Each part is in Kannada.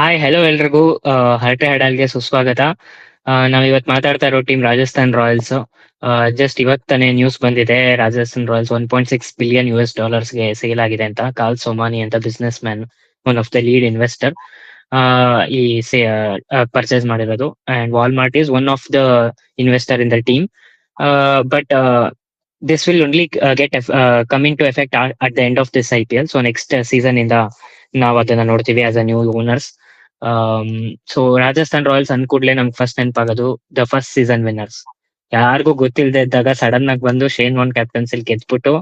ಹಾಯ್ ಹಲೋ ಎಲ್ರಿಗೂ ಹರಟೆ ಹಡಲ್ಗೆ ಸುಸ್ವಾಗತ. ನಾವ್ ಇವತ್ ಮಾತಾಡ್ತಾ ಇರೋ ಟೀಮ್ ರಾಜಸ್ಥಾನ್ ರಾಯಲ್ಸ್. ಜಸ್ಟ್ ಇವತ್ ತಾನೇ ನ್ಯೂಸ್ ಬಂದಿದೆ, ರಾಜಸ್ಥಾನ್ ರಾಯಲ್ಸ್ $1.6 billion ಗೆ ಸೇಲ್ ಆಗಿದೆ ಅಂತ. ಕಾಲ್ ಸೊಮಾನಿ ಅಂತ business man, one of the lead investor, ಈ ಪರ್ಚೇಸ್ ಮಾಡಿರೋದು. And Walmart is one of the investor in the team. But this will only get coming to effect at the end of this IPL. So next season ಇಂದ ನಾವು ಅದನ್ನ ನೋಡ್ತೀವಿ as a new owners. So Rajasthan Royals ಅನ್ಕೂಡ್ಲೆ ನಮ್ಗೆ ಫಸ್ಟ್ ನೆನಪಾಗೋದು ದ ಫಸ್ಟ್ ಸೀಸನ್ ವಿನ್ನರ್ಸ್. ಯಾರಿಗೂ ಗೊತ್ತಿಲ್ಲದೆ ಇದ್ದಾಗ ಸಡನ್ ಆಗಿ ಬಂದು ಶೇನ್ ವಾರ್ನ್ ಕ್ಯಾಪ್ಟನ್ಸಿಲ್ ಗೆದ್ಬಿಟ್ಟು,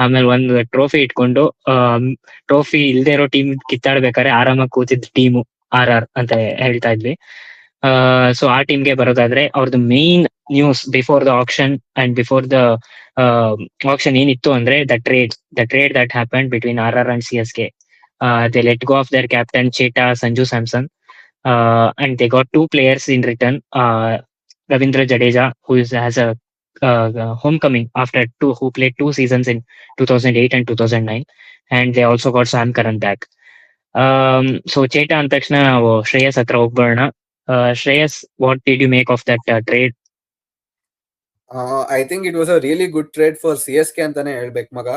ಆಮೇಲೆ ಒಂದು ಟ್ರೋಫಿ ಇಟ್ಕೊಂಡು, ಟ್ರೋಫಿ ಇಲ್ದೇ ಇರೋ ಟೀಮ್ ಕಿತ್ತಾಡ್ಬೇಕಾದ್ರೆ ಆರಾಮಾಗಿ ಕೂತಿದ್ದ ಟೀಮು RR ಅಂತ ಹೇಳ್ತಾ ಇದ್ವಿ. ಸೊ ಆ ಟೀಮ್ಗೆ ಬರೋದಾದ್ರೆ ಅವ್ರದ್ದು main news before the action and before the action ಏನಿತ್ತು ಅಂದ್ರೆ the trade that happen between RR and CSK. They let go of their captain Cheta, Sanju Samson, and they got two players in return. Ravindra Jadeja, has a homecoming who played 2 seasons in 2008 and 2009, and they also got Sam Curran back. So Cheta ಅಂದ ತಕ್ಷಣ ನಾವು ಶ್ರೇಯಸ್ ಹತ್ರ ಹೋಗ್ಬರೋಣ. Shreyas, what did you make of that trade? I think it was a really good trade for CSK ಅಂತಾನೆ ಹೇಳ್ಬೇಕು ಮಗ.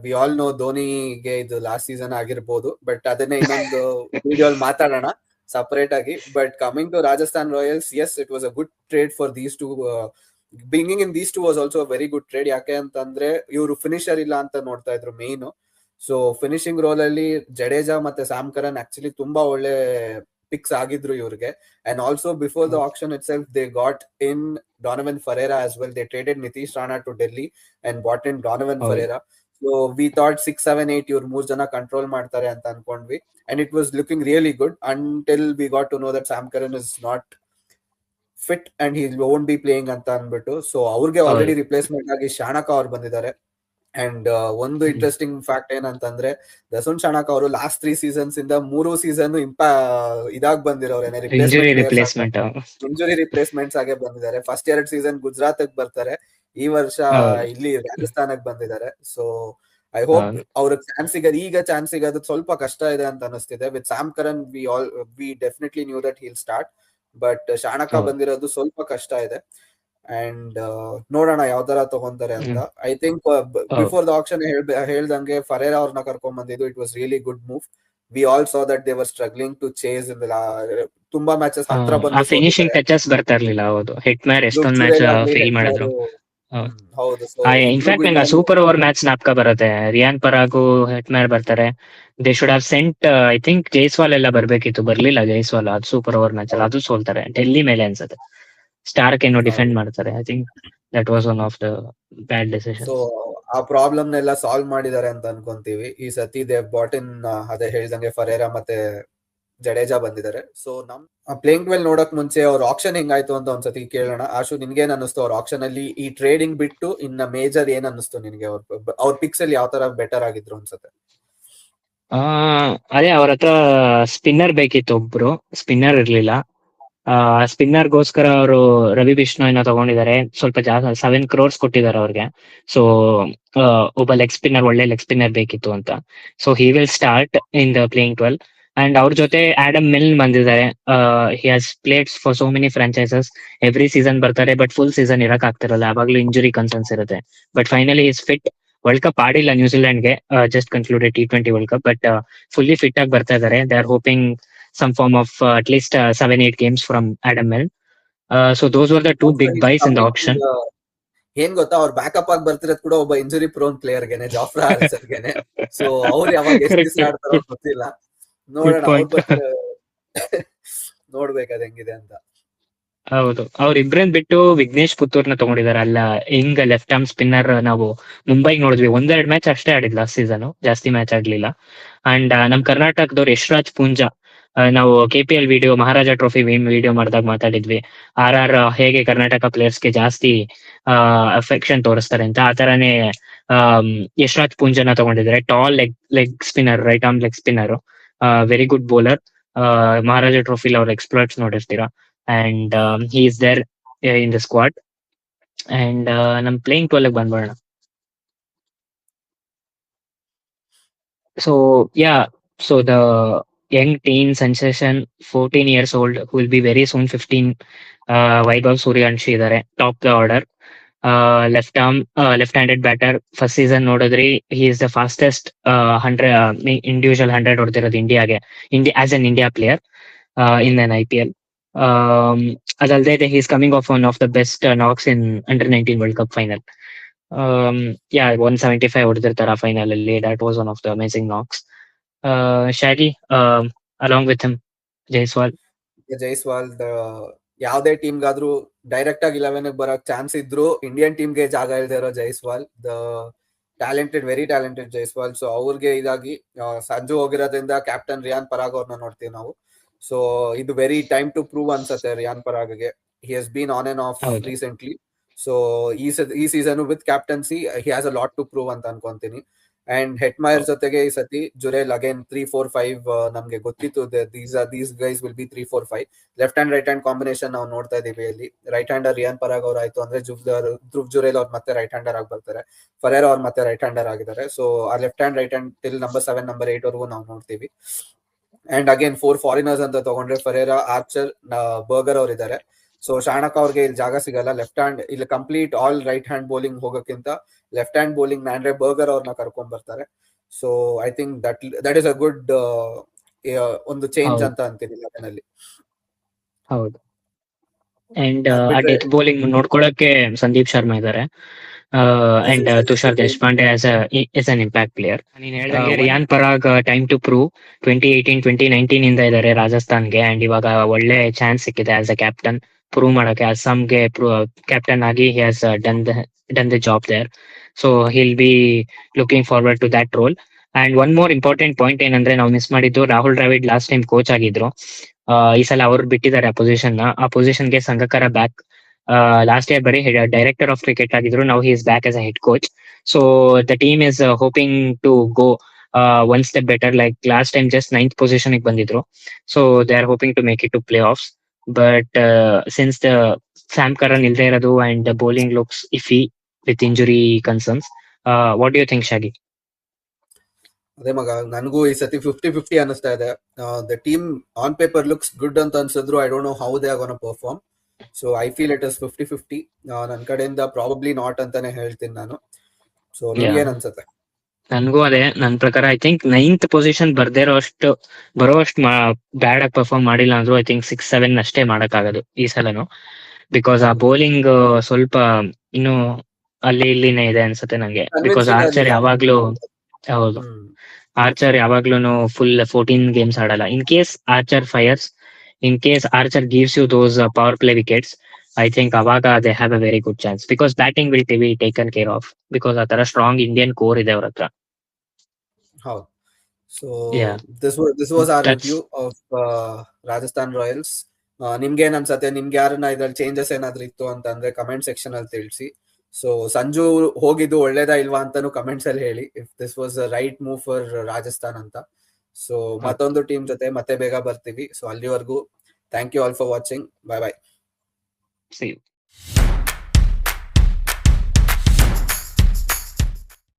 ವಿ ಆಲ್ ನೋ ಧೋನಿಗೆ ಇದು ಲಾಸ್ಟ್ ಸೀಸನ್ ಆಗಿರ್ಬೋದು, ಬಟ್ ಅದನ್ನೇ ಇನ್ನೊಂದು ವಿಡಿಯೋ ಮಾತಾಡೋಣ ಸಪರೇಟ್ ಆಗಿ. But coming to Rajasthan Royals, yes, it was a good trade for these two. Bringing in these two was also very good trade. ಯಾಕೆ ಅಂತಂದ್ರೆ ಇವರು ಫಿನಿಶರ್ ಇಲ್ಲ ಅಂತ ನೋಡ್ತಾ ಇದ್ರು ಮೇನ್. ಸೊ ಫಿನಿಶಿಂಗ್ ರೋಲ್ ಅಲ್ಲಿ ಜಡೇಜಾ ಮತ್ತೆ ಸ್ಯಾಮ್ ಕರನ್ ಆಕ್ಚುಲಿ ತುಂಬಾ ಒಳ್ಳೆ ಪಿಕ್ಸ್ ಆಗಿದ್ರು ಇವ್ರಿಗೆ. And also before the action it self they got in Donovan Ferreira as well. They traded Nitish Rana to Delhi and bought in Donovan Ferreira. So we thought 6, 7, 8 ಇವ್ರು 3 ಜನ ಕಂಟ್ರೋಲ್ ಮಾಡ್ತಾರೆ ಅಂತ ಅನ್ಕೊಂಡ್ವಿ. And it was looking really good until we got to know that Sam Curran is not fit and he won't be playing ಅಂತ ಅಂದ್ಬಿಟ್ಟು. ಸೊ ಅವ್ರಿಗೆ ಆಲ್ರೆಡಿ ರಿಪ್ಲೇಸ್ಮೆಂಟ್ ಆಗಿ ಶಾಣಕ ಅವ್ರು ಬಂದಿದ್ದಾರೆ. ಅಂಡ್ ಒಂದು ಇಂಟ್ರೆಸ್ಟಿಂಗ್ ಫ್ಯಾಕ್ಟ್ ಏನಂತಂದ್ರೆ, ದಸುನ್ ಶಾಣಕ ಅವರು ಲಾಸ್ಟ್ 3 ಸೀಸನ್ಸ್ ಇಂದ 3 ಸೀಸನ್ ಇದಾಗ್ ಬಂದಿರೋರೇನೆ ಇಂಜುರಿ ರಿಪ್ಲೇಸ್ಮೆಂಟ್ಸ್ ಆಗೇ ಬಂದಿದ್ದಾರೆ. ಫಸ್ಟ್ 2 ಸೀಸನ್ ಗುಜರಾತ್ ಬರ್ತಾರೆ, ಈ ವರ್ಷ ಇಲ್ಲಿ ರಾಜಸ್ಥಾನಕ್ ಬಂದಿದ್ದಾರೆ. ಸೊ ಐ ಹೋಪ್ ಅವ್ರಿಗೆ ಚಾನ್ಸ್ ಸಿಗೋದು ಸ್ವಲ್ಪ ಕಷ್ಟ ಇದೆ ಅಂತ ಅನಿಸ್ತಿದೆ. With Sam Curran we definitely know that he'll start, but Shanaka ಬಂದಿರೋದು ಸ್ವಲ್ಪ ಕಷ್ಟ ಇದೆ. ಅಂಡ್ ನೋಡೋಣ ಯಾವ ತರ ತಗೊಂತಾರೆ ಅಂತ. I think before the auction ಹೇಳ್ದಂಗೆ ಫರೇರಾ ಅವ್ರನ್ನ ಕರ್ಕೊಂಡ್ ಬಂದಿದ್ದು, it was really good move. We all saw that they were struggling to chase in ತುಂಬಾ ಮ್ಯಾಚಸ್ ಹತ್ರ ಬಂದು ಫಿನಿಶಿಂಗ್ ಟಚಸ್ ಬರ್ತಾ ಇರ್ಲಿಲ್ಲ. ಹೌದು, ಹೆಟ್ಮ್ಯಾರ್ ಎಷ್ಟೊಂದು ಮ್ಯಾಚ್ ಫೇಲ್ ಮಾಡಿದ್ರು. ಇನ್ಫ್ಯಾಕ್ಟ್ ನಂಗೆ ಸೂಪರ್ ಓವರ್ ಮ್ಯಾಚ್ ನಾಪ್ಕ ಬರುತ್ತೆ. ರಿಯಾನ್ ಪರಾಗು ಹೆಟ್ಮ್ಯಾರ್ ಬರ್ತಾರೆ. They should have scent, I think Jaiswal ಎಲ್ಲ ಬರ್ಬೇಕಿತ್ತು, ಬರ್ಲಿಲ್ಲ ಜೈಸ್ವಾಲ್. ಅದು ಸೂಪರ್ ಓವರ್ ಮ್ಯಾಚ್ ಅಲ್ಲ, ಅದು ಸೋಲ್ತಾರೆ ಡೆಲ್ಲಿ ಮೇಲೆ ಅನ್ಸುತ್ತೆ. ಸ್ಟಾರ್ಕ್ ಏನೋ ಡಿಫೆಂಡ್ ಮಾಡ್ತಾರೆ. I think that was one of the bad decision. So ಆ ಪ್ರಾಬ್ಲಮ್ ನೆಲ್ಲ ಸಾಲ್ವ್ ಮಾಡಿದ್ದಾರೆ ಅಂತ ಅನ್ಕೊಂತೀವಿ ಈ ಸತಿ. ದೇ ಬಾಟ್ ಇನ್, ಅದೇ ಹೇಳ್ದಂಗೆ ಫರೇರಾ ಮತ್ತೆ ಜಡೇಜಾ ಬಂದಿದ್ದಾರೆ. ಸೊ ನಮ್ ಪ್ಲೇಯಿಂಗ್ 12 ನೋಡಕ್ ಮುಂಚೆ ಅವ್ರ ಆಕ್ಷನ್ ಹೆಂಗಾಯ್ತು ಅಂತ ಒಂದ್ಸತಿ ಕೇಳೋಣ. ಆಶು, ನಿನ್ಗೇನ್ ಅನ್ನಿಸ್ತು ಅವ್ರ ಆಕ್ಷನ್ ಅಲ್ಲಿ? ಈ ಟ್ರೇಡಿಂಗ್ ಬಿಟ್ಟು ಇನ್ನ ಮೇಜರ್ ಏನ್ ಅನ್ನಿಸ್ತು ನಿನ್ಗೆ? ಅವ್ರ ಪಿಕ್ಸ್ ಅಲ್ಲಿ ಯಾವ ತರ ಬೆಟರ್ ಆಗಿದ್ರು ಅನ್ಸುತ್ತೆ? ಅದೇ ಅವ್ರ ಹತ್ರ ಸ್ಪಿನ್ನರ್ ಬೇಕಿತ್ತು, ಒಬ್ರು ಸ್ಪಿನ್ನರ್ ಇರ್ಲಿಲ್ಲ. ಸ್ಪಿನ್ನರ್ಗೋಸ್ಕರ ಅವರು ರವಿ ಬಿಷ್ಣೋಯ್ನ ತಗೊಂಡಿದ್ದಾರೆ. ಸ್ವಲ್ಪ ಜಾಸ್ತಿ 7 crores ಕೊಟ್ಟಿದ್ದಾರೆ ಅವ್ರಿಗೆ. ಸೊ ಒಬ್ಬ ಒಳ್ಳೆ ಲೆಗ್ ಸ್ಪಿನ್ನರ್ ಬೇಕಿತ್ತು ಅಂತ. So he will start in the playing 12. And ಅವ್ರ ಜೊತೆ ಆಡಮ್ ಮಿಲ್ ಬಂದಿದ್ದಾರೆ. He has played for so many franchises. Every season ಬರ್ತಾರೆ, ಬಟ್ ಫುಲ್ ಸೀಸನ್ ಇರಕ್ ಆಗ್ತಿರಲ್ಲ, ಯಾವಾಗ್ಲೂ ಇಂಜುರಿ ಕನ್ಸರ್ನ್ಸ್ ಇರುತ್ತೆ. But finally is fit. World cup ಆಡಿಲ್ಲ ನ್ಯೂಜಿಲೆಂಡ್ಗೆ, just concluded T20 world cup, but fully fit ಆಗಿ ಬರ್ತಾ ಇದ್ದಾರೆ. They are hoping some form of at least 7-8 games from Adam Milne. So those were the two big buys in the auction. ಏನ್ ಗೊತ್ತಾ, ಅವ್ರ ಬ್ಯಾಕಪ್ ಆಗಿ ಬರ್ತಿರೋದ್ ಕೂಡ ಒಬ್ಬ injury prone player ಗೆನೆ, Jaffar ಆರ್ಚರ್ಗೆನೆ. So ಅವ್ರು ಯಾವಾಗ ಎಷ್ಟು ಆಡ್ತಾರೋ ಗೊತ್ತಿಲ್ಲ. ನೋಡೋಣ, ನೋಡ್ಬೇಕದ ಹೆಂಗಿದೆ ಅಂತ. ಹೌದು, ಅವ್ರಿಬ್ರನ್ ಬಿಟ್ಟು ವಿಘ್ನೇಶ್ ಪುತ್ತೂರ್ನ ತಗೊಂಡಿದ್ದಾರೆ. ಅಲ್ಲ, ಹಿಂಗ್ ಲೆಫ್ಟ್ ಆರ್ಮ್ ಸ್ಪಿನ್ನರ್ ನಾವು ಮುಂಬೈಗೆ ನೋಡಿದ್ವಿ. 1-2 ಮ್ಯಾಚ್ ಅಷ್ಟೇ ಆಡಿದ್ ಲಾಸ್ಟ್ ಸೀಸನ್, ಜಾಸ್ತಿ ಮ್ಯಾಚ್ ಆಡ್ಲಿಲ್ಲ. ಅಂಡ್ ನಮ್ ಕರ್ನಾಟಕದವ್ರು ಯಶ್ರಾಜ್ ಪೂಂಜಾ, ನಾವು KPL ವಿಡಿಯೋ, ಮಹಾರಾಜ ಟ್ರೋಫಿ ವಿಡಿಯೋ ಮಾಡಿದಾಗ ಮಾತಾಡಿದ್ವಿ, RR ಹೇಗೆ ಕರ್ನಾಟಕ ಪ್ಲೇಯರ್ಸ್ಗೆ ಜಾಸ್ತಿ ಅಫೆಕ್ಷನ್ ತೋರಿಸ್ತಾರೆ ಅಂತ. ಆ ತರಾನೇ ಯಶ್ರಾಜ್ ಪೂಂಜಾನ ತಗೊಂಡಿದ್ದಾರೆ. Tall leg spinner, right arm leg spinner, very good bowler. Maharaja ಟ್ರೋಫಿಲಿ ಅವ್ರ ಎಕ್ಸ್ಪರ್ಟ್ಸ್ ನೋಡಿರ್ತೀರಾ. And he is there in the squad. And ನಮ್ playing 12 ಬಂದ್ಬಿಡೋಣ. So yeah, so the young teen sensation, 14 years old, who will be very soon 15. Vaibhav Suryavanshi ಇದ್ದಾರೆ, top the order. Left handed batter. First season ನೋಡಿದ್ರಿ, he is the fastest 100 individual 100 ಹೊಡೆದಿರೋದು ಇಂಡಿಯಾಗೆ, as an India player in an IPL. ಅದಲ್ಲದೆ he is coming off one of the best knocks in under 19 world cup final. Yeah 175 ಹೊಡೆದಿರ್ತಾರ ಫೈನಲ್ ಅಲ್ಲಿ. That was one of the amazing knocks. Shaggy, along with him, Jaiswal. Jaiswal ಯಾವ್ದೇ ಟೀಮ್ಗಾದ್ರೂ ಡೈರೆಕ್ಟ್ ಆಗಿ 11 ಬರೋಕ್ ಚಾನ್ಸ್ ಇದ್ರು, ಇಂಡಿಯನ್ ಟೀಮ್ಗೆ ಜಾಗ ಇಲ್ದೇ ಇರೋ Jaiswal, the talented, very talented Jaiswal. So ಅವ್ರಿಗೆ ಇದಾಗಿ ಸಂಜು ಹೋಗಿರೋದ್ರಿಂದ ಕ್ಯಾಪ್ಟನ್ ರಿಯಾನ್ ಪರಾಗ್ ಅವ್ರನ್ನ ನೋಡ್ತೀವಿ ನಾವು. ಸೊ ಇದು ವೆರಿ ಟೈಮ್ ಟು ಪ್ರೂವ್ ಅನ್ಸತ್ತೆ ರಿಯಾನ್ ಪರಾಗ್ಗೆ. He has been on and off ಹೌದು. ರೀಸೆಂಟ್ಲಿ. ಸೊ ಈ season with captaincy he has a lot to prove ಅಂತ ಅನ್ಕೊಂತೀನಿ. ಅಂಡ್ ಹೆಟ್ಮೈರ್ ಜೊತೆಗೆ ಈ ಸತಿ ಜುರೇಲ್ ಅಗೇನ್ 3-4-5 ನಮ್ಗೆ ಗೊತ್ತಿತ್ತು, these guys will be 3-4-5. Left hand right hand combination ನಾವು ನೋಡ್ತಾ ಇದೀವಿ ಇಲ್ಲಿ. ರೈಟ್ ಹ್ಯಾಂಡರ್ ರಿಯಾನ್ ಪರಾಗ್ ಅವ್ರು ಆಯ್ತು ಅಂದ್ರೆ ಧ್ರುವ್ ಜುರೇಲ್ ಅವ್ರು ಮತ್ತೆ ರೈಟ್ ಹ್ಯಾಂಡರ್ ಆಗಿ ಬರ್ತಾರೆ, ಫರೇರ್ ಅವ್ರು ಮತ್ತೆ ರೈಟ್ ಹ್ಯಾಂಡರ್ ಆಗಿದ್ದಾರೆ. ಸೊ ಆ left hand right hand till number 7 number 8 ವರೆಗೂ ನಾವು ನೋಡ್ತೀವಿ. ಅಂಡ್ ಅಗೇನ್ 4 ಫಾರಿನರ್ಸ್ ಅಂತ ತಗೊಂಡ್ರೆ ಫರೇರಾ, ಆರ್ಚರ್, ಬರ್ಗರ್ ಅವ್ರು ಇದ್ದಾರೆ. ಸೊ ಶಾಣಕ್ ಅವ್ರಿಗೆ ಇಲ್ಲಿ ಜಾಗ ಸಿಗಲ್ಲ. ಲೆಫ್ಟ್ ಹ್ಯಾಂಡ್ ಇಲ್ಲಿ complete all right hand bowling ಹೋಗೋಕ್ಕಿಂತ ಲೆಫ್ಟ್ ಹ್ಯಾಂಡ್ ಬೌಲಿಂಗ್ ಅಂದ್ರೆ ಬರ್ಗರ್ ಅವ್ರನ್ನ ಕರ್ಕೊಂಡ್ ಬರ್ತಾರೆ. So I think that is a good ಒಂದು ಚೇಂಜ್ ಅಂತ ಅಂತೀನಿ ಲೆವೆನಲ್ಲಿ. ಹೌದು. ಅಂಡ್ ಆ ಡೆತ್ ಬೌಲಿಂಗ್ ನೋಡ್ಕೊಳಕ್ಕೆ ಸಂದೀಪ್ ಶರ್ಮಾ ಇದ್ದಾರೆ, and Tushar Deshpande as an impact player. ನೀನ್ ಹೇಳ್ದಂಗೆ Riyan Parag time to prove. 2018-2019 ಇಂದ ಇದ್ದಾರೆ ರಾಜಸ್ಥಾನ್ಗೆ, ಅಂಡ್ ಇವಾಗ ಒಳ್ಳೆ ಚಾನ್ಸ್ ಸಿಕ್ಕಿದೆ ಆಸ್ ಅ ಕ್ಯಾಪ್ಟನ್ ಪ್ರೂವ್ ಮಾಡಕ್ಕೆ. ಅಸ್ಸಾಂಗೆ ಕ್ಯಾಪ್ಟನ್ ಆಗಿ he has done the job there. So he'll be looking forward to that role. And one more important point ಏನಂದ್ರೆ, ನಾವು ಮಿಸ್ ಮಾಡಿದ್ದು, Rahul Dravid last time coach ಆಗಿದ್ರು. ಈ ಸಲ ಅವ್ರು ಬಿಟ್ಟಿದ್ದಾರೆ ಆ ಪೊಸಿಷನ್ಗೆ ಸಂಗಕರ ಬ್ಯಾಕ್. ಲಾಸ್ಟ್ ಇಯರ್ ಬರೀ ಡೈರೆಕ್ಟರ್ ಆಫ್ ಕ್ರಿಕೆಟ್ ಆಗಿದ್ರು, ನಾವು he is back as a head coach. So the team is hoping to go one step better. Like last time just 9th position ಬಂದಿದ್ರು. So they are hoping to make it to playoffs. But since the Sam Curran ಇಲ್ದೇ ಇರೋದು and the bowling looks iffy with injury concerns, what do you think Shaggy? ಅದೇ ಮಗ, ನನಗೂ ಈ ಸತಿ 50-50 ಅನಿಸ್ತಾ ಇದೆ. The team on paper looks good ಅಂತ ಅನ್ಸಿದ್ರು, I don't know how they are gonna perform. So I feel it is 50-50. ನನ್ನ ಕಡೆಯಿಂದ ಪ್ರಾಬಬ್ಲಿ ನಾಟ್ ಅಂತಾನೆ ಹೇಳ್ತೀನಿ ನಾನು. ಸೊ ನಿಮ್ಗೆ ಏನ್ ಅನ್ಸುತ್ತೆ? ನನ್ಗೂ ಅದೇ. ನನ್ನ ಪ್ರಕಾರ ಐ ಥಿಂಕ್ 9th ಪೊಸಿಷನ್ ಬರೋಷ್ಟು ಬ್ಯಾಡ್ ಆಗಿ ಪರ್ಫಾರ್ಮ್ ಮಾಡಿಲ್ಲ ಅಂದ್ರು ಐ ಥಿಂಕ್ 6-7 ಅಷ್ಟೇ ಮಾಡಕ್ಕಾಗೋದು ಈ ಸಲನು. ಬಿಕಾಸ್ ಆ ಬೌಲಿಂಗ್ ಸ್ವಲ್ಪ ಇನ್ನು ಅಲ್ಲಿ ಇಲ್ಲಿನೇ ಇದೆ ಅನ್ಸುತ್ತೆ ನಂಗೆ. ಬಿಕಾಸ್ ಆರ್ಚರ್ ಯಾವಾಗ್ಲೂ, ಹೌದು, ಆರ್ಚರ್ ಯಾವಾಗ್ಲೂ ಫುಲ್ 14 ಗೇಮ್ಸ್ ಆಡಲ್ಲ. In case Archer fires, in case Archer gives you those power play wickets, I think ಅವಾಗ they have a very good chance. Because batting will be taken care of, because ಆ ತರ ಸ್ಟ್ರಾಂಗ್ ಇಂಡಿಯನ್ ಕೋರ್ ಇದೆ ಅವ್ರ ಹತ್ರ. ಹೌದು. So this was our review of Rajasthan Royals. ನಿಮ್ಗೆ ಏನ್ ಅನ್ಸತ್ತೆ? ನಿಮ್ಗೆ ಯಾರನ್ನ ಇದ್ರಲ್ಲಿ ಚೇಂಜಸ್ ಏನಾದ್ರು ಇತ್ತು ಅಂತ ಅಂದ್ರೆ ಕಮೆಂಟ್ ಸೆಕ್ಷನ್ ಅಲ್ಲಿ ತಿಳಿಸಿ. ಸೊ ಸಂಜು ಹೋಗಿದ್ದು ಒಳ್ಳೇದಾ ಇಲ್ವಾ ಅಂತಾನು ಕಮೆಂಟ್ಸ್ ಅಲ್ಲಿ ಹೇಳಿ, if this was right move for Rajasthan ಅಂತ. ಸೊ ಮತ್ತೊಂದು ಟೀಮ್ ಜೊತೆ ಮತ್ತೆ ಬೇಗ ಬರ್ತೀವಿ. ಸೊ ಅಲ್ಲಿವರೆಗೂ thank you all for watching. Bye bye. See you.